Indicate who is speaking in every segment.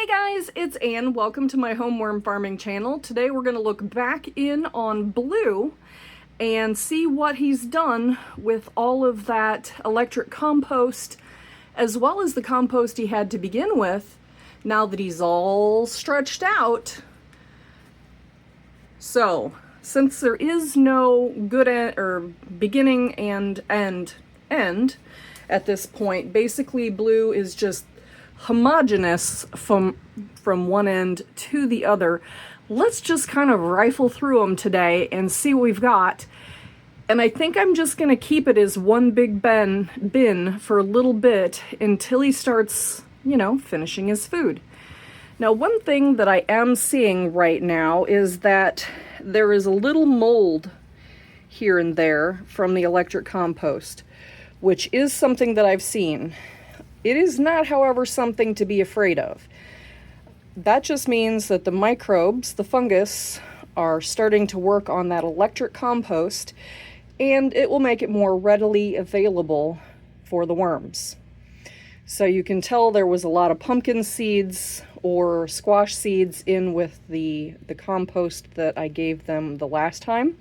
Speaker 1: Hey guys, it's Ann. Welcome to my home worm farming channel. Today we're going to look back in on Blue and see what he's done with all of that electric compost, as well as the compost he had to begin with, now that he's all stretched out. So, since there is no good beginning and end at this point, basically Blue is just homogeneous from one end to the other. Let's just kind of rifle through them today and see what we've got. And I think I'm just going to keep it as one big bin for a little bit until he starts, finishing his food. Now, one thing that I am seeing right now is that there is a little mold here and there from the electric compost, which is something that I've seen. It is not, however, something to be afraid of. That just means that the microbes, the fungus, are starting to work on that electric compost, and it will make it more readily available for the worms. So you can tell there was a lot of pumpkin seeds or squash seeds in with the compost that I gave them the last time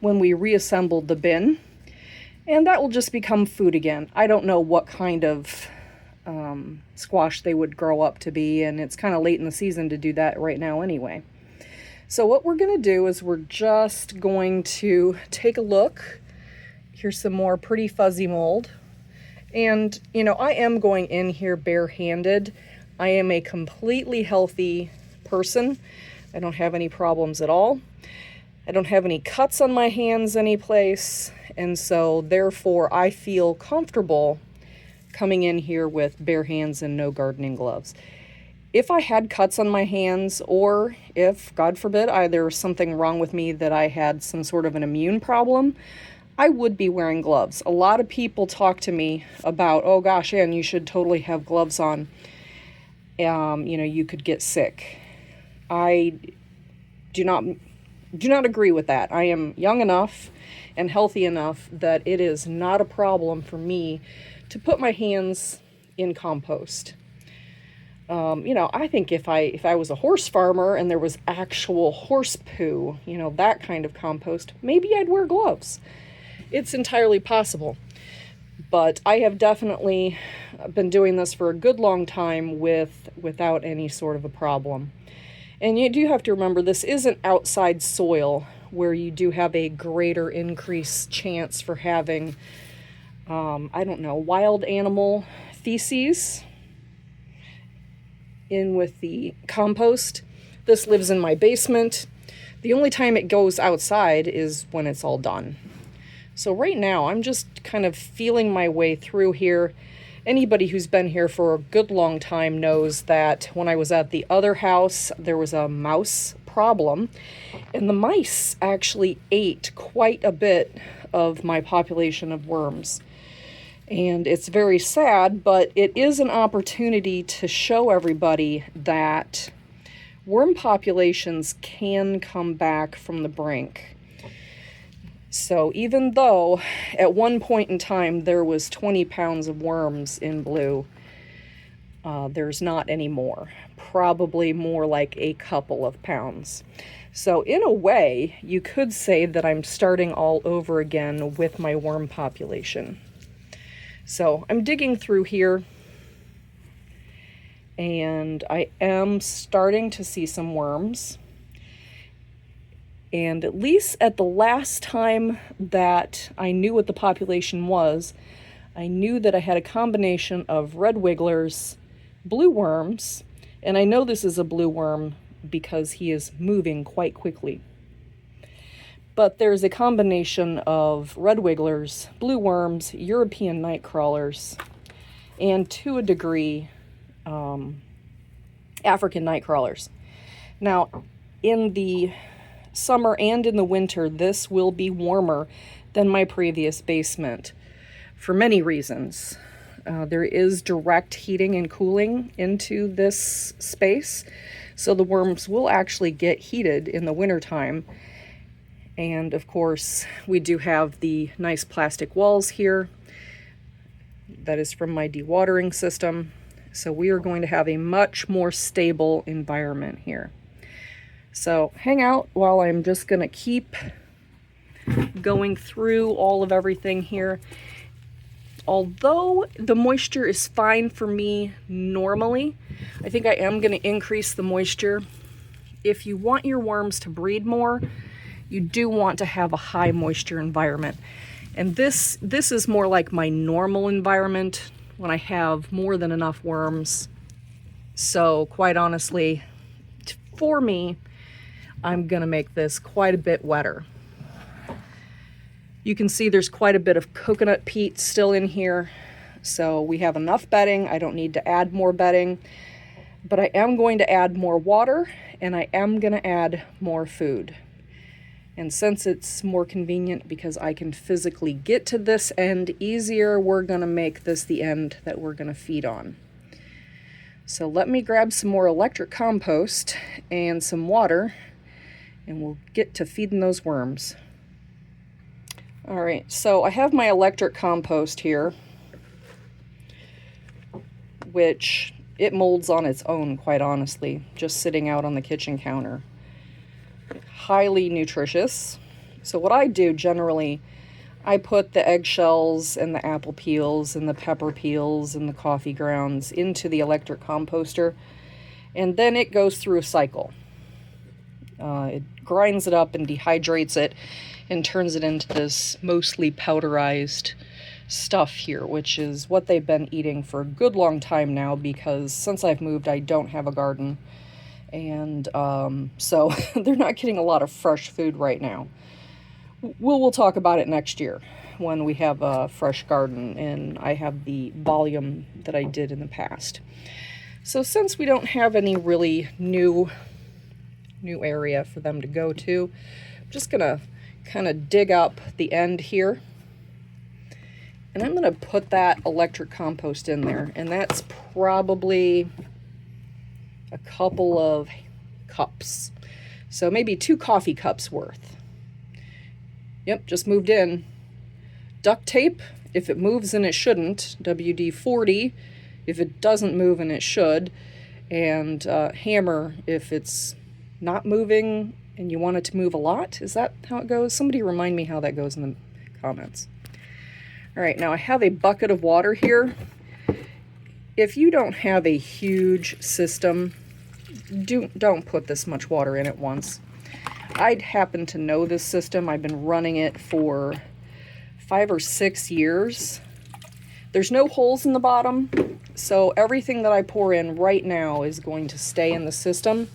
Speaker 1: when we reassembled the bin. And that will just become food again. I don't know what kind of squash they would grow up to be, and it's kind of late in the season to do that right now anyway. So what we're going to do is we're just going to take a look. Here's some more pretty fuzzy mold. And, I am going in here barehanded. I am a completely healthy person. I don't have any problems at all. I don't have any cuts on my hands anyplace. And so, therefore, I feel comfortable coming in here with bare hands and no gardening gloves. If I had cuts on my hands, or if, God forbid, there was something wrong with me that I had some sort of an immune problem, I would be wearing gloves. A lot of people talk to me about, oh gosh, Ann, you should totally have gloves on. You could get sick. I do not agree with that. I am young enough and healthy enough that it is not a problem for me to put my hands in compost. I think if I was a horse farmer and there was actual horse poo, that kind of compost, maybe I'd wear gloves. It's entirely possible. But I have definitely been doing this for a good long time without any sort of a problem. And you do have to remember, this isn't outside soil where you do have a greater increased chance for having wild animal feces in with the compost. This lives in my basement. The only time it goes outside is when it's all done. So right now, I'm just kind of feeling my way through here. Anybody who's been here for a good long time knows that when I was at the other house, there was a mouse problem, and the mice actually ate quite a bit of my population of worms. And it's very sad, but it is an opportunity to show everybody that worm populations can come back from the brink. So even though at one point in time there was 20 pounds of worms in Blue, there's not anymore. Probably more like a couple of pounds. So in a way, you could say that I'm starting all over again with my worm population. So I'm digging through here, and I am starting to see some worms. And at least at the last time that I knew what the population was, I knew that I had a combination of red wigglers, blue worms, and I know this is a blue worm because he is moving quite quickly. But there's a combination of red wigglers, blue worms, European night crawlers, and to a degree, African night crawlers. Now, in the summer and in the winter, this will be warmer than my previous basement for many reasons. There is direct heating and cooling into this space, so the worms will actually get heated in the wintertime. And of course, we do have the nice plastic walls here. That is from my dewatering system. So we are going to have a much more stable environment here. So hang out while I'm just going to keep going through all of everything here. Although the moisture is fine for me normally, I think I am going to increase the moisture. If you want your worms to breed more, you do want to have a high moisture environment. And this is more like my normal environment when I have more than enough worms. So quite honestly, for me, I'm gonna make this quite a bit wetter. You can see there's quite a bit of coconut peat still in here. So we have enough bedding. I don't need to add more bedding, but I am going to add more water and I am gonna add more food. And since it's more convenient because I can physically get to this end easier, we're gonna make this the end that we're gonna feed on. So let me grab some more electric compost and some water, and we'll get to feeding those worms. All right, so I have my electric compost here, which it molds on its own, quite honestly, just sitting out on the kitchen counter. Highly nutritious. So what I do generally, I put the eggshells and the apple peels and the pepper peels and the coffee grounds into the electric composter, and then it goes through a cycle. It grinds it up and dehydrates it and turns it into this mostly powderized stuff here, which is what they've been eating for a good long time now, because since I've moved, I don't have a garden. And so they're not getting a lot of fresh food right now. We'll talk about it next year when we have a fresh garden and I have the volume that I did in the past. So since we don't have any really new area for them to go to, I'm just gonna kind of dig up the end here. And I'm gonna put that electric compost in there, and that's probably a couple of cups. So maybe 2 coffee cups worth. Yep, just moved in. Duct tape, if it moves and it shouldn't. WD-40, if it doesn't move and it should. And hammer, if it's not moving and you want it to move a lot. Is that how it goes? Somebody remind me how that goes in the comments. All right, now I have a bucket of water here. If you don't have a huge system, don't put this much water in at once. I'd happen to know this system. I've been running it for 5 or 6 years. There's no holes in the bottom, so everything that I pour in right now is going to stay in the system.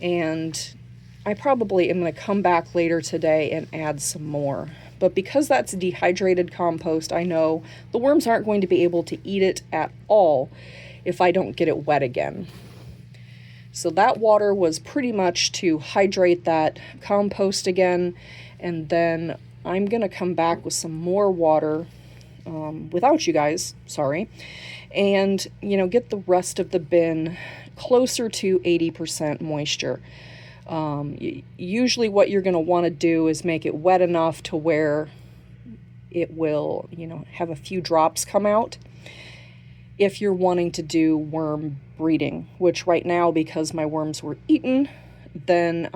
Speaker 1: And I probably am going to come back later today and add some more. But because that's dehydrated compost, I know the worms aren't going to be able to eat it at all if I don't get it wet again. So that water was pretty much to hydrate that compost again, and then I'm going to come back with some more water without you guys, sorry, and get the rest of the bin closer to 80% moisture. Usually what you're going to want to do is make it wet enough to where it will, have a few drops come out if you're wanting to do worm breeding, which right now, because my worms were eaten, then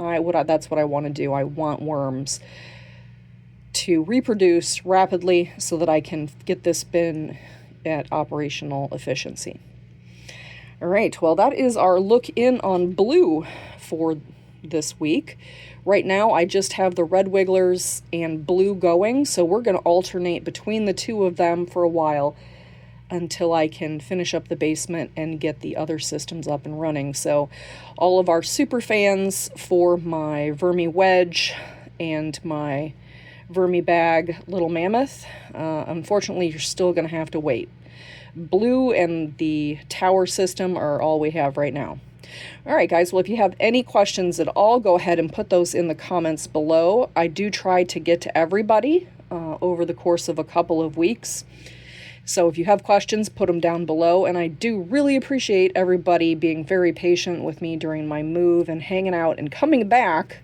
Speaker 1: that's what I want to do. I want worms to reproduce rapidly so that I can get this bin at operational efficiency. All right, well, that is our look in on Blue for this week. Right now, I just have the Red Wigglers and Blue going, so we're going to alternate between the two of them for a while until I can finish up the basement and get the other systems up and running. So all of our super fans for my Vermi Wedge and my Vermi Bag Little Mammoth, unfortunately, you're still going to have to wait. Blue and the tower system are all we have right now. All right, guys, well, if you have any questions at all, go ahead and put those in the comments below. I do try to get to everybody over the course of a couple of weeks. So if you have questions, put them down below. And I do really appreciate everybody being very patient with me during my move and hanging out and coming back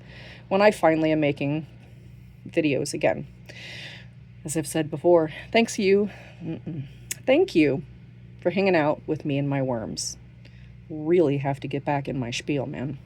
Speaker 1: when I finally am making videos again. As I've said before, thank you for hanging out with me and my worms. Really have to get back in my spiel, man.